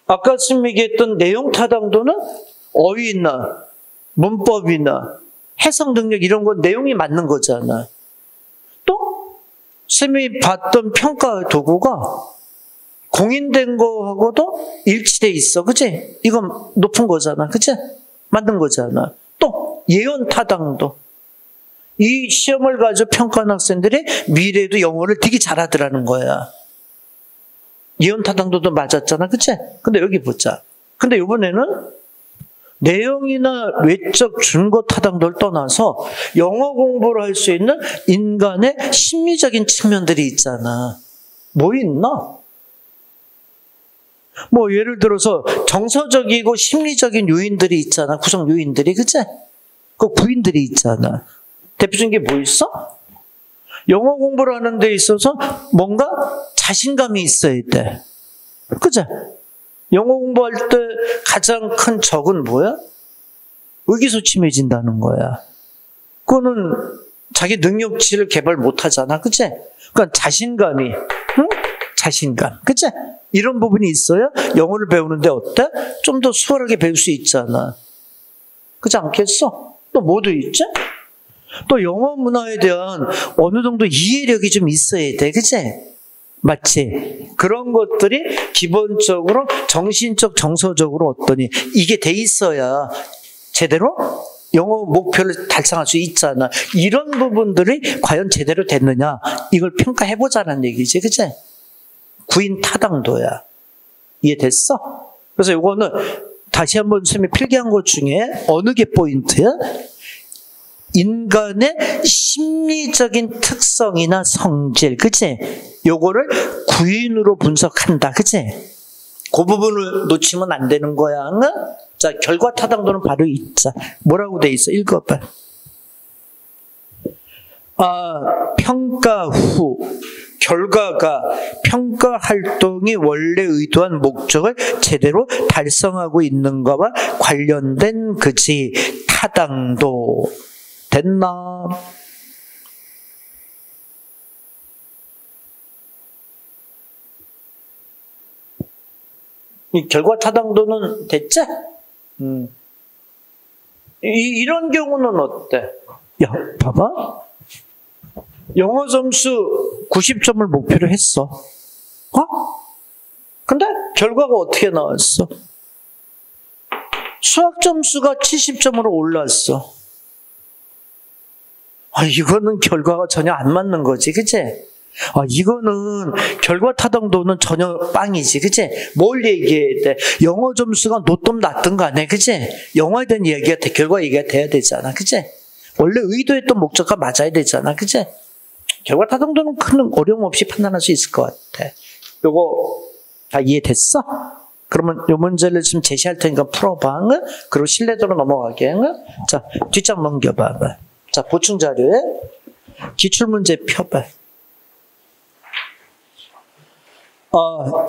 아까 선생님이 얘기했던 내용 타당도는 어휘나, 문법이나, 해석 능력 이런 거 내용이 맞는 거잖아. 또, 선생님이 봤던 평가 도구가 공인된 거하고도 일치돼 있어. 그치? 이건 높은 거잖아. 그치? 만든 거잖아. 또 예언 타당도. 이 시험을 가지고 평가한 학생들이 미래에도 영어를 되게 잘하더라는 거야. 예언 타당도도 맞았잖아. 그치? 근데 여기 보자. 근데 이번에는 내용이나 외적 준거 타당도를 떠나서 영어 공부를 할 수 있는 인간의 심리적인 측면들이 있잖아. 뭐 있나? 뭐 예를 들어서 정서적이고 심리적인 요인들이 있잖아. 구성 요인들이. 그치? 그 구인들이 있잖아. 대표적인 게 뭐 있어? 영어 공부를 하는 데 있어서 뭔가 자신감이 있어야 돼. 그치? 영어 공부할 때 가장 큰 적은 뭐야? 의기소침해진다는 거야. 그거는 자기 능력치를 개발 못 하잖아. 그치? 그러니까 자신감이, 응? 자신감. 그치? 이런 부분이 있어야 영어를 배우는데 어때? 좀 더 수월하게 배울 수 있잖아. 그렇지 않겠어? 또 뭐도 있지? 또 영어 문화에 대한 어느 정도 이해력이 좀 있어야 돼. 그치? 맞지? 그런 것들이 기본적으로 정신적, 정서적으로 어떠니 이게 돼 있어야 제대로 영어 목표를 달성할 수 있잖아. 이런 부분들이 과연 제대로 됐느냐 이걸 평가해보자는 얘기지, 그치? 구인 타당도야. 이해됐어? 그래서 이거는 다시 한번 선생님이 필기한 것 중에 어느 게 포인트야? 인간의 심리적인 특성이나 성질, 그치? 요거를 구인으로 분석한다, 그치? 그 부분을 놓치면 안 되는 거야. 응? 자, 결과 타당도는 바로 있자. 뭐라고 돼 있어? 읽어봐. 평가 후 결과가 평가 활동이 원래 의도한 목적을 제대로 달성하고 있는 것과 관련된 그지 타당도. 됐나? 이 결과 타당도는 됐지? 이런 경우는 어때? 야, 봐봐. 영어 점수 90점을 목표로 했어. 근데 결과가 어떻게 나왔어? 수학 점수가 70점으로 올랐어. 이거는 결과가 전혀 안 맞는 거지, 그치? 이거는 결과 타당도는 전혀 빵이지, 그치? 뭘 얘기해야 돼? 영어 점수가 높든 낮든 간에, 그치? 영어에 대한 얘기가 돼, 결과 얘기가 돼야 되잖아, 그치? 원래 의도했던 목적과 맞아야 되잖아, 그치? 결과 타당도는 큰 어려움 없이 판단할 수 있을 것 같아. 요거 다 이해됐어? 그러면 요 문제를 좀 제시할 테니까 풀어봐. 응? 그리고 신뢰도로 넘어가게. 응? 자, 뒷장 넘겨봐. 자, 보충 자료에 기출문제 펴봐.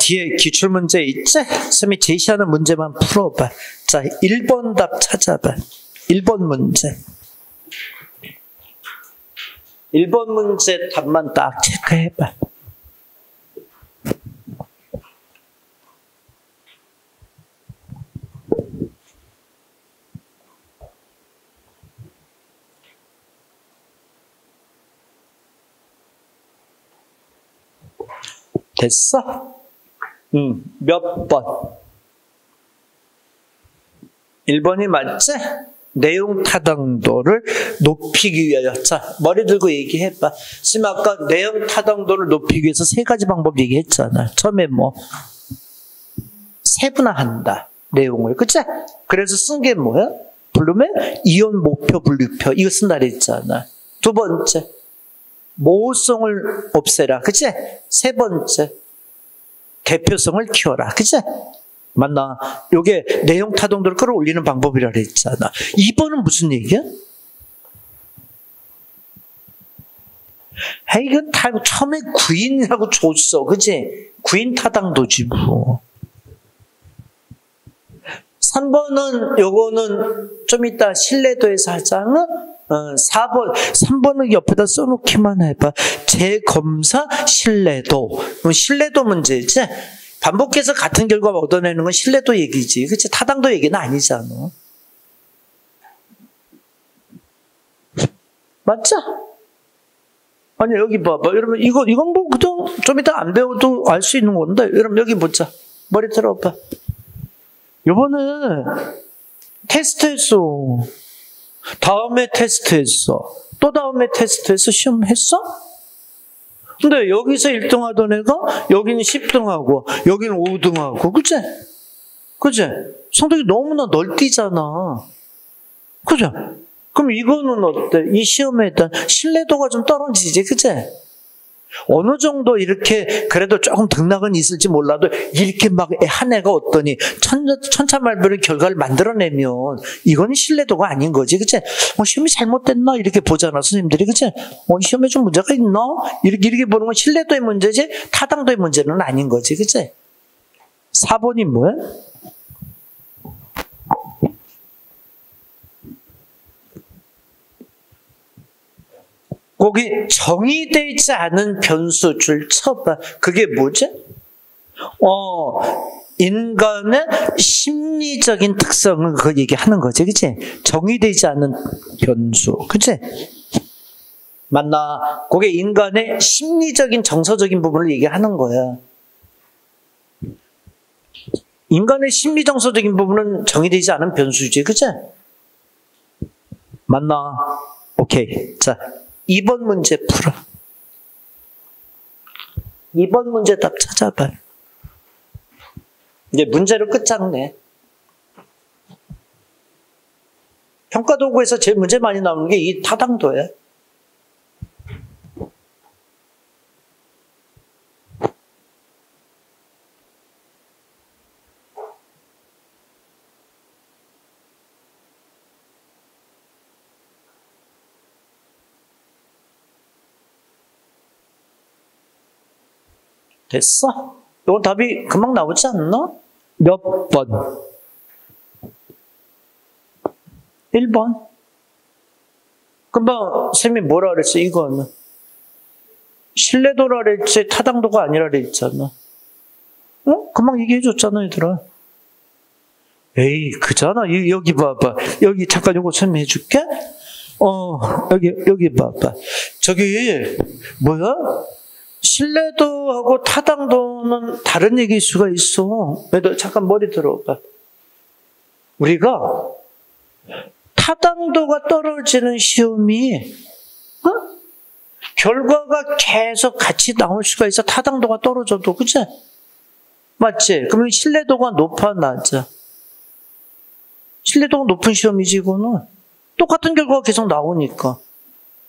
뒤에 기출문제 있지? 선생님이 제시하는 문제만 풀어봐. 자, 1번 답 찾아봐. 1번 문제. 1번 문제 답만 딱 체크해봐. 됐어? 몇 번? 1번이 맞지? 내용 타당도를 높이기 위하여. 자, 머리 들고 얘기해봐. 지금 아까 내용 타당도를 높이기 위해서 세 가지 방법 얘기했잖아. 처음에 세분화한다. 내용을. 그치? 그래서 쓴 게 뭐야? 블룸의 이온 목표 분류표. 이거 쓴다 그랬잖아. 두 번째. 모호성을 없애라. 그치? 세 번째. 대표성을 키워라. 그치? 맞나? 요게 내용 타당도를 끌어올리는 방법이라 그랬잖아. 2번은 무슨 얘기야? 이건 다 처음에 구인이라고 줬어. 그치? 구인 타당도지 뭐. 3번은 요거는 좀 이따 신뢰도에서 하자. 3번은 옆에다 써놓기만 해봐. 재검사 신뢰도. 신뢰도 문제지? 반복해서 같은 결과 얻어내는 건 신뢰도 얘기지. 그치? 타당도 얘기는 아니잖아. 맞죠? 아니, 여기 봐봐. 여러분, 이건 그냥 좀 이따 안 배워도 알 수 있는 건데. 여러분, 여기 보자. 머리 들어봐. 요번에 테스트했어. 다음에 테스트했어. 또 다음에 테스트해서 시험 했어? 근데 여기서 1등 하던 애가 여기는 10등하고 여기는 5등하고 그치? 그치? 성적이 너무나 널뛰잖아. 그치? 그럼 이거는 어때? 이 시험에 일단 신뢰도가 좀 떨어지지, 그치? 어느 정도 이렇게 그래도 조금 등락은 있을지 몰라도 이렇게 막 한 애가 어떠니 천차만별의 결과를 만들어내면 이건 신뢰도가 아닌 거지, 그치? 시험이 잘못됐나 이렇게 보잖아 선생님들이, 그치? 시험에 좀 문제가 있나 이렇게 보는 건 신뢰도의 문제지 타당도의 문제는 아닌 거지, 그치? 4번이 뭐야? 거기 정의되지 않은 변수줄 쳐봐. 그게 뭐지? 인간의 심리적인 특성을 그 얘기하는 거지, 그치? 정의되지 않은 변수, 그치? 맞나? 그게 인간의 심리적인 정서적인 부분을 얘기하는 거야. 인간의 심리 정서적인 부분은 정의되지 않은 변수지, 그치? 맞나? 오케이. 자, 2번 문제 풀어. 2번 문제 답 찾아봐요. 이제 문제를 끝장내. 평가도구에서 제일 문제 많이 나오는 게 이 타당도야. 됐어? 이건 답이 금방 나오지 않나? 몇 번? 1번. 금방 쌤이 뭐라 그랬어? 이거는 신뢰도라 그랬지 타당도가 아니라 그랬잖아. 금방 얘기해 줬잖아, 얘들아. 에이, 그잖아. 여기 봐봐. 여기 잠깐 요거 설명해 줄게. 여기 봐봐. 저기 뭐야? 신뢰도하고 타당도는 다른 얘기일 수가 있어. 얘들 잠깐 머리 들어봐. 우리가 타당도가 떨어지는 시험이 결과가 계속 같이 나올 수가 있어. 타당도가 떨어져도, 그치? 맞지? 그러면 신뢰도가 높아, 낮아? 신뢰도가 높은 시험이지, 이거는. 똑같은 결과가 계속 나오니까.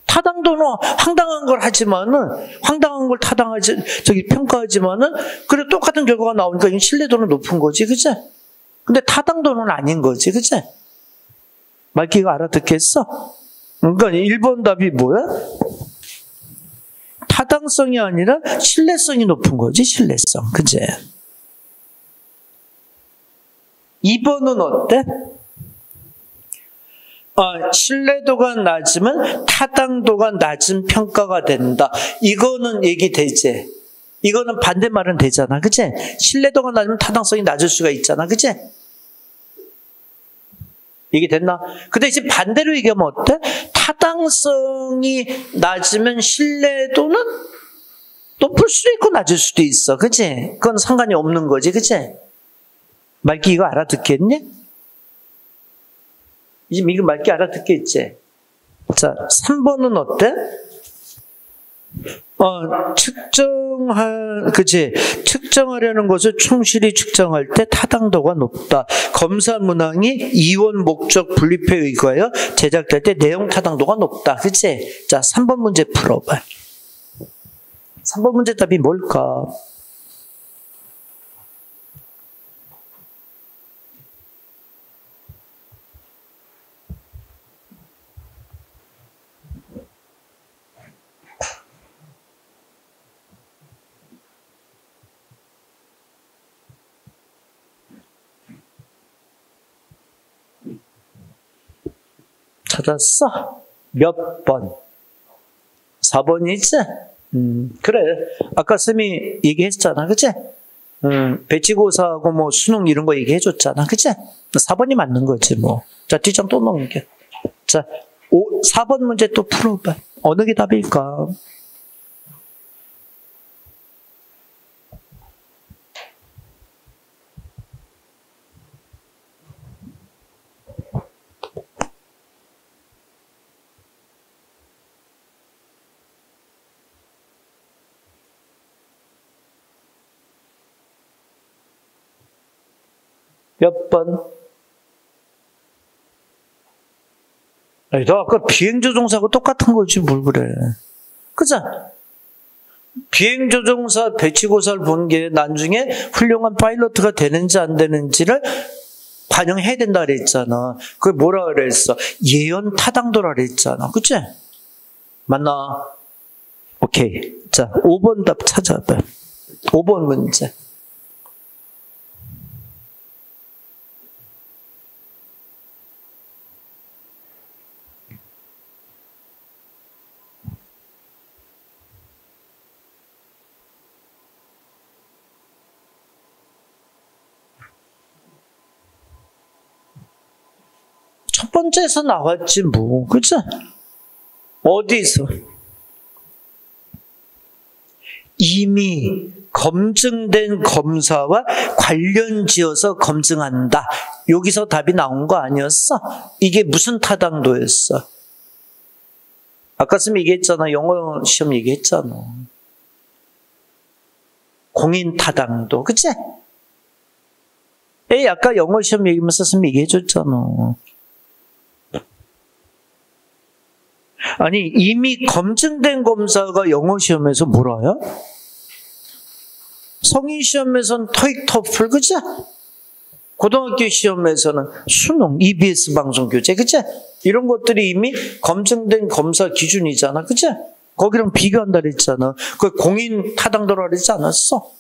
타당도는 황당한 걸 하지만은, 황당한 걸 평가하지만은, 그래, 똑같은 결과가 나오니까 이건 신뢰도는 높은 거지, 그치? 근데 타당도는 아닌 거지, 그치? 말귀가 알아듣겠어? 그러니까 1번 답이 뭐야? 타당성이 아니라 신뢰성이 높은 거지, 신뢰성. 그치? 2번은 어때? 신뢰도가 낮으면 타당도가 낮은 평가가 된다. 이거는 얘기되지? 이거는 반대말은 되잖아. 그치? 신뢰도가 낮으면 타당성이 낮을 수가 있잖아. 그치? 얘기됐나? 근데 이제 반대로 얘기하면 어때? 타당성이 낮으면 신뢰도는 높을 수도 있고 낮을 수도 있어. 그치? 그건 상관이 없는 거지. 그치? 말기 이거 알아듣겠니? 이제 이거 말기 알아듣겠지? 자, 3번은 어때? 측정하려는 것을 충실히 측정할 때 타당도가 높다. 검사 문항이 이원 목적 분립에 의거하여 제작될 때 내용 타당도가 높다. 그치? 자, 3번 문제 풀어봐. 3번 문제 답이 뭘까? 찾았어? 몇 번? 4번이지? 그래. 아까 쌤이 얘기했잖아. 그치? 배치고사하고 뭐 수능 이런 거 얘기해줬잖아. 그치? 4번이 맞는 거지, 뭐. 자, 뒷장 또 넘겨. 자, 4번 문제 또 풀어봐. 어느 게 답일까? 몇 번? 아니, 너 아까 비행조종사하고 똑같은 거지, 뭘 그래. 그죠? 비행조종사 배치고사를 본 게 나중에 훌륭한 파일럿가 되는지 안 되는지를 반영해야 된다 그랬잖아. 그게 뭐라 그랬어? 예언 타당도라 그랬잖아. 그치? 맞나? 오케이. 자, 5번 답 찾아봐. 5번 문제. 첫 번째에서 나왔지 뭐. 그치? 어디서? 이미 검증된 검사와 관련 지어서 검증한다. 여기서 답이 나온 거 아니었어? 이게 무슨 타당도였어? 아까 쌤 얘기했잖아. 영어 시험 얘기했잖아. 공인 타당도. 그치? 에이, 아까 영어 시험 얘기하면서 쌤 얘기해줬잖아. 아니, 이미 검증된 검사가 영어 시험에서 뭐라요? 성인 시험에서는 토익, 토플, 그치? 고등학교 시험에서는 수능, EBS 방송 교재, 그치? 이런 것들이 이미 검증된 검사 기준이잖아, 그치? 거기랑 비교한다 그랬잖아. 그 공인 타당도라 그러지 않았어?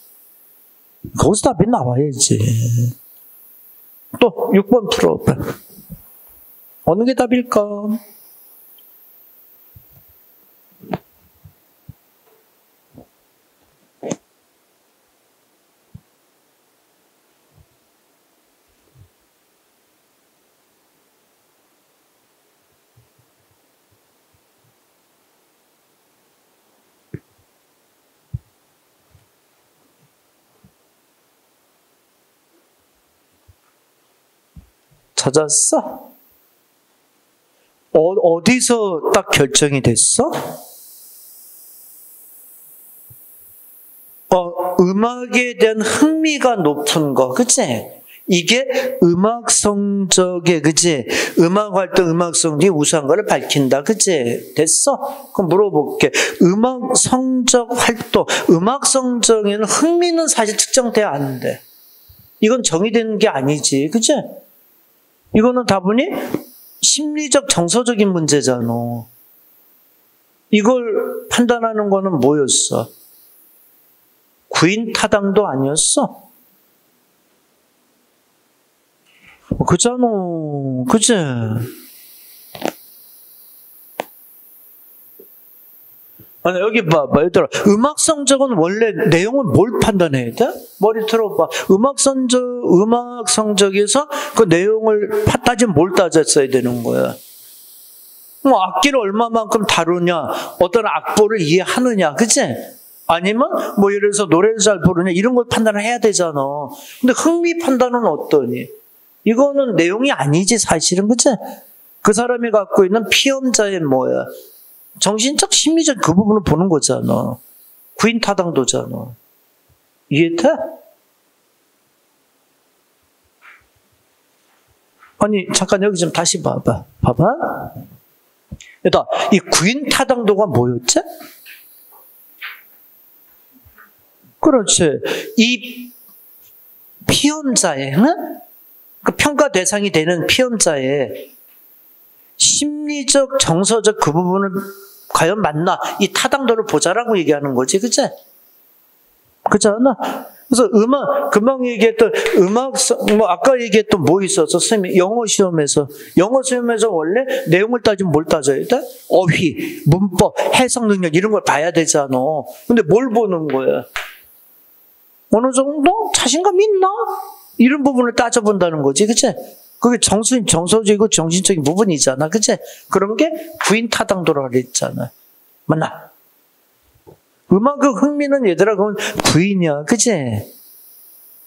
거기서 답이 나와야지. 또 6번 풀어봐. 어느 게 답일까? 찾았어? 어디서 딱 결정이 됐어? 음악에 대한 흥미가 높은 거, 그치? 이게 음악 성적에, 그치? 음악 활동, 음악 성적이 우수한 거를 밝힌다, 그치? 됐어? 그럼 물어볼게. 음악 성적 활동, 음악 성적에는 흥미는 사실 측정돼야 안 돼. 이건 정의되는 게 아니지, 그치? 이거는 다분히 심리적 정서적인 문제잖아. 이걸 판단하는 거는 뭐였어? 구인 타당도 아니었어? 그잖아. 그치? 아니, 여기 봐봐. 얘들아, 음악 성적은 원래 내용을 뭘 판단해야 돼? 머리 틀어봐. 음악 성적에서 그 내용을 따지면 뭘 따졌어야 되는 거야? 뭐 악기를 얼마만큼 다루냐, 어떤 악보를 이해하느냐, 그치? 아니면 뭐 예를 들어서 노래를 잘 부르냐, 이런 걸 판단을 해야 되잖아. 근데 흥미 판단은 어떠니? 이거는 내용이 아니지, 사실은, 그치? 그 사람이 갖고 있는 피험자의 뭐야? 정신적, 심리적 그 부분을 보는 거잖아. 구인 타당도잖아. 이해돼? 아니, 잠깐 여기 좀 다시 봐봐. 봐봐. 일단, 이 구인 타당도가 뭐였지? 그렇지. 이 피험자의, 응? 그 평가 대상이 되는 피험자의 심리적, 정서적 그 부분을 과연 맞나? 이 타당도를 보자라고 얘기하는 거지, 그치? 그렇지 않아? 그래서 금방 얘기했던 아까 얘기했던 뭐 있었어? 선생님이 영어 시험에서 원래 내용을 따지면 뭘 따져야 돼? 어휘, 문법, 해석 능력 이런 걸 봐야 되잖아. 근데 뭘 보는 거야? 어느 정도 자신감 있나? 이런 부분을 따져본다는 거지, 그치? 그게 정서적이고 정신적인 부분이잖아, 그치? 그런 게 구인 타당도라고 그랬잖아. 맞나? 음악의 흥미는 얘들아, 그건 구인이야, 그치?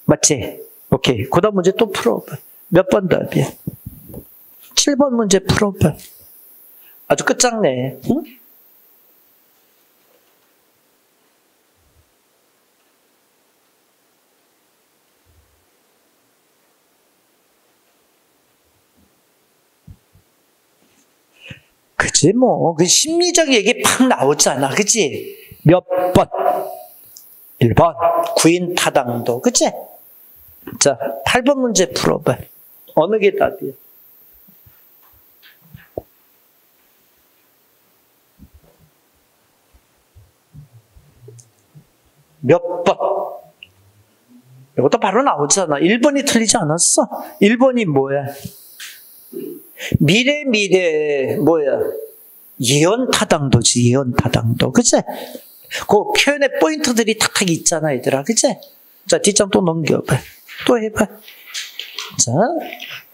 맞지? 오케이. 그 다음 문제 또 풀어봐. 몇 번 답이야? 7번 문제 풀어봐. 아주 끝장내. 응? 그치, 뭐. 그 심리적 얘기 팍 나오잖아. 그치? 몇 번? 1번. 구인 타당도. 그치? 자, 8번 문제 풀어봐. 어느 게 답이야? 몇 번? 이것도 바로 나오잖아. 1번이 틀리지 않았어? 1번이 뭐야? 미래 뭐야? 예언 타당도지, 예언 타당도. 그치? 그 표현의 포인트들이 탁탁 있잖아, 얘들아. 그치? 자, 뒷장 또 넘겨봐. 또 해봐. 자,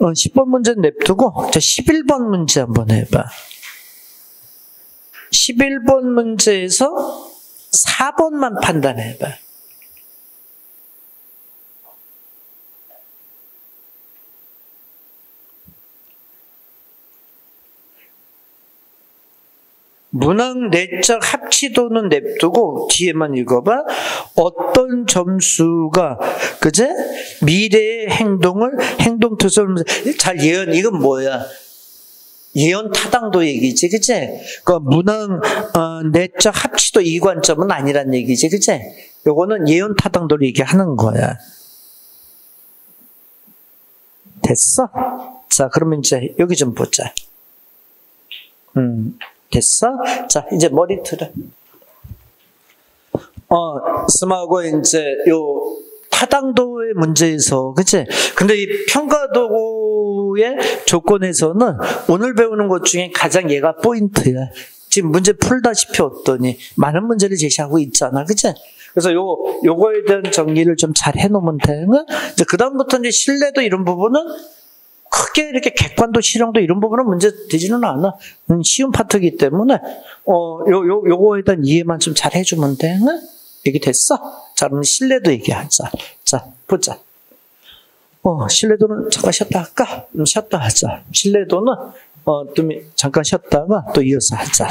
10번 문제 냅두고, 자, 11번 문제 한번 해봐. 11번 문제에서 4번만 판단해봐. 문항 내적 합치도는 냅두고 뒤에만 읽어봐. 어떤 점수가 그제 미래의 행동 투소를 잘 예언. 이건 뭐야? 예언 타당도 얘기지, 그치? 그 문항 내적 합치도 이 관점은 아니란 얘기지, 그치? 요거는 예언 타당도를 얘기하는 거야. 됐어? 자, 그러면 이제 여기 좀 보자. 됐어? 자, 이제 머리 틀어. 스마고 이제 요 타당도의 문제에서, 그치? 근데 이 평가도구의 조건에서는 오늘 배우는 것 중에 가장 얘가 포인트야. 지금 문제 풀다시피 어떠니? 많은 문제를 제시하고 있잖아, 그치? 그래서 요거에 대한 정리를 좀 잘 해놓으면 되는 거야. 이제 그다음부터 이제 신뢰도 이런 부분은 크게 이렇게 객관도 실용도 이런 부분은 문제 되지는 않아. 쉬운 파트이기 때문에, 요거에 대한 이해만 좀 잘 해주면 되는 거야. 얘기 됐어? 자, 그럼 신뢰도 얘기하자. 자, 보자. 신뢰도는 잠깐 쉬었다 할까? 쉬었다 하자. 신뢰도는, 잠깐 쉬었다가 또 이어서 하자.